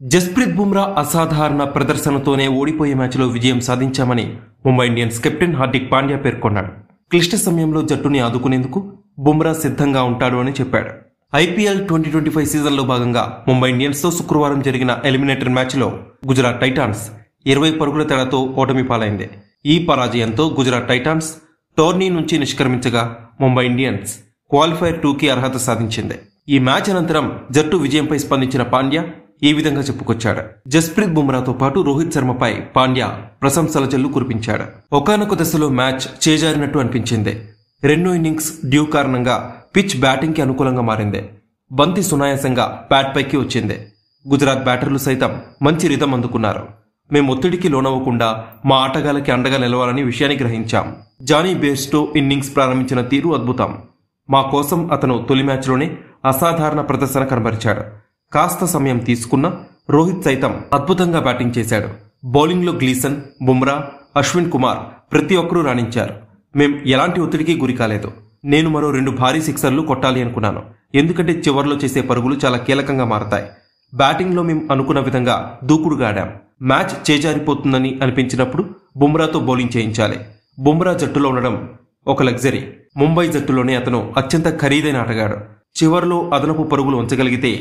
జస్ప్రీత్ బుమ్రా అసాధారణ ప్రదర్శనతోనే ఓడిపోయే మ్యాచ్లో విజయం సాధించామని ముంబై ఇండియన్స్ కెప్టెన్ హార్దిక్ పాండ్యా పేర్కొన్నాడు. క్లిష్ట సమయంలో జట్టుని ఆదుకునేందుకు బుమ్రా సిద్ధంగా ఉంటాడు అని చెప్పాడు. ఐపీఎల్ 2025 సీజన్లో భాగంగా ముంబై ఇండియన్స్తో శుక్రవారం జరిగిన ఎలిమినేటర్ మ్యాచ్లో గుజరాత్ టైటాన్స్ 20 పరుగుల తేడాతో ఓటమి పాలైంది. ఈ పరాజయంతో గుజరాత్ టైటాన్స్ టోర్నీ నుంచి నిష్క్రమించగా ముంబై ఇండియన్స్ క్వాలిఫైర్ 2కి అర్హత సాధించింది. ఈ మ్యాచ్ అనంతరం జట్టు విజయంపై స్పందించిన పాండ్యా ఈ విధంగా చెప్పుకొచ్చాడు. జస్ప్రీత్ బుమ్రాతో పాటు రోహిత్ శర్మపై పాండ్యా ప్రశంసల జల్లు కురిపించాడు. ఒకానొక దశలో మ్యాచ్ చేజారినట్టు అనిపించింది. రెండో ఇన్నింగ్స్ డ్యూ కారణంగా పిచ్ బ్యాటింగ్ కి అనుకూలంగా మారింది. బంతి సునాయాసంగా బ్యాట్ పైకి వచ్చింది. గుజరాత్ బ్యాటర్లు సైతం మంచి రిథం అందుకున్నారు. మేం ఒత్తిడికి లోనవ్వకుండా మా ఆటగాళ్ళకి అండగా నిలవాలని విషయాన్ని గ్రహించాం. జానీ బేర్స్టో ఇన్నింగ్స్ ప్రారంభించిన తీరు అద్భుతం. మా కోసం అతను తొలి మ్యాచ్లోనే అసాధారణ ప్రదర్శన కనబరిచాడు. కాస్త సమయం తీసుకున్న రోహిత్ సైతం అద్భుతంగా బ్యాటింగ్ చేశాడు. బౌలింగ్లో గ్లీసన్, బుమ్రా, అశ్విన్ కుమార్ ప్రతి ఒక్కరూ రాణించారు. మేం ఎలాంటి ఒత్తిడికి గురి కాలేదు. నేను మరో 2 భారీ సిక్సర్లు కొట్టాలి అనుకున్నాను. ఎందుకంటే చివర్లో చేసే పరుగులు చాలా కీలకంగా మారతాయి. బ్యాటింగ్లో మేం అనుకున్న విధంగా దూకుడుగా ఆడాం. మ్యాచ్ చేజారిపోతుందని అనిపించినప్పుడు బుమ్రాతో బౌలింగ్ చేయించాలి. బుమ్రా జట్టులో ఉండడం ఒక లగ్జరీ. ముంబై జట్టులోనే అతను అత్యంత ఖరీదైన ఆటగాడు. చివర్లో అదనపు పరుగులు ఉంచగలిగితే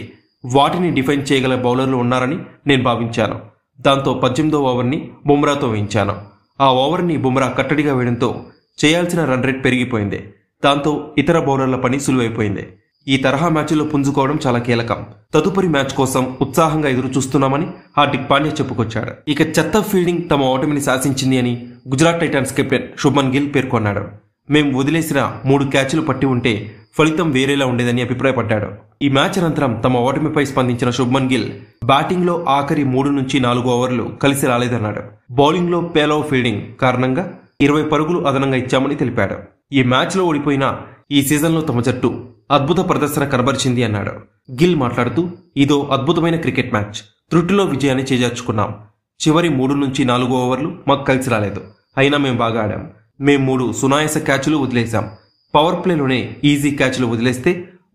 వాటిని డిఫెండ్ చేయగల బౌలర్లు ఉన్నారని నేను భావించాను. దాంతో 18వ ఓవర్ని బుమ్రాతో వేయించాను. ఆ ఓవర్ని బుమ్రా కట్టడిగా వేయడంతో చేయాల్సిన రన్ రేట్ పెరిగిపోయింది. దాంతో ఇతర బౌలర్ల పని సులువైపోయింది. ఈ తరహా మ్యాచ్లో పుంజుకోవడం చాలా కీలకం. తదుపరి మ్యాచ్ కోసం ఉత్సాహంగా ఎదురు చూస్తున్నామని హార్దిక్ పాండ్యా చెప్పుకొచ్చాడు. ఇక చెత్త ఫీల్డింగ్ తమ ఓటమిని శాసించింది అని గుజరాత్ టైటాన్స్ కెప్టెన్ శుభ్మన్ గిల్ పేర్కొన్నాడు. మేం వదిలేసిన 3 క్యాచ్లు పట్టి ఉంటే ఫలితం వేరేలా ఉండేదని అభిప్రాయపడ్డాడు. ఈ మ్యాచ్ అనంతరం తమ ఓటమిపై స్పందించిన శుభ్మన్ గిల్ బ్యాటింగ్లో ఆఖరి 3 నుంచి 4 ఓవర్లు కలిసి రాలేదన్నాడు. బౌలింగ్లో పేలో ఫీల్డింగ్ కారణంగా 20 పరుగులు అదనంగా ఇచ్చామని తెలిపాడు. ఈ మ్యాచ్లో ఓడిపోయినా ఈ సీజన్లో తమ జట్టు అద్భుత ప్రదర్శన కనబరిచింది అన్నాడు. గిల్ మాట్లాడుతూ, ఇదో అద్భుతమైన క్రికెట్ మ్యాచ్. త్రుటిలో విజయాన్ని చేజార్చుకున్నాం. చివరి 3 నుంచి 4 ఓవర్లు మాకు కలిసి రాలేదు. అయినా మేం బాగా ఆడాం. మేం 3 సునాయాస క్యాచ్లు వదిలేశాం. పవర్ ప్లేలోనే ఈజీ క్యాచ్లు వదిలేస్తే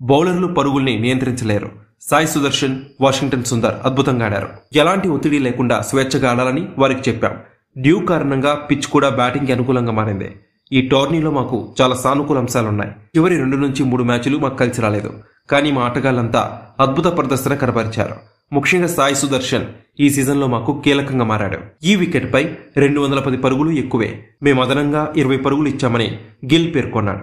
బౌలర్లు పరుగుల్ని నియంత్రించలేరు. సాయి సుదర్శన్, వాషింగ్టన్ సుందర్ అద్భుతంగా ఆడారు. ఎలాంటి ఒత్తిడి లేకుండా స్వేచ్ఛగా ఆడాలని వారికి చెప్పాం. డ్యూ కారణంగా పిచ్ కూడా బ్యాటింగ్కి అనుకూలంగా మారింది. ఈ టోర్నీలో మాకు చాలా సానుకూల అంశాలున్నాయి. చివరి 2 నుంచి 3 మ్యాచ్లు మాకు కలిసి రాలేదు. కానీ మా ఆటగాళ్లంతా అద్భుత ప్రదర్శన కనబరిచారు. ముఖ్యంగా సాయి సుదర్శన్ ఈ సీజన్లో మాకు కీలకంగా మారాడు. ఈ వికెట్పై 210 పరుగులు ఎక్కువే. మేము అదనంగా 20 పరుగులు ఇచ్చామని గిల్ పేర్కొన్నాడు.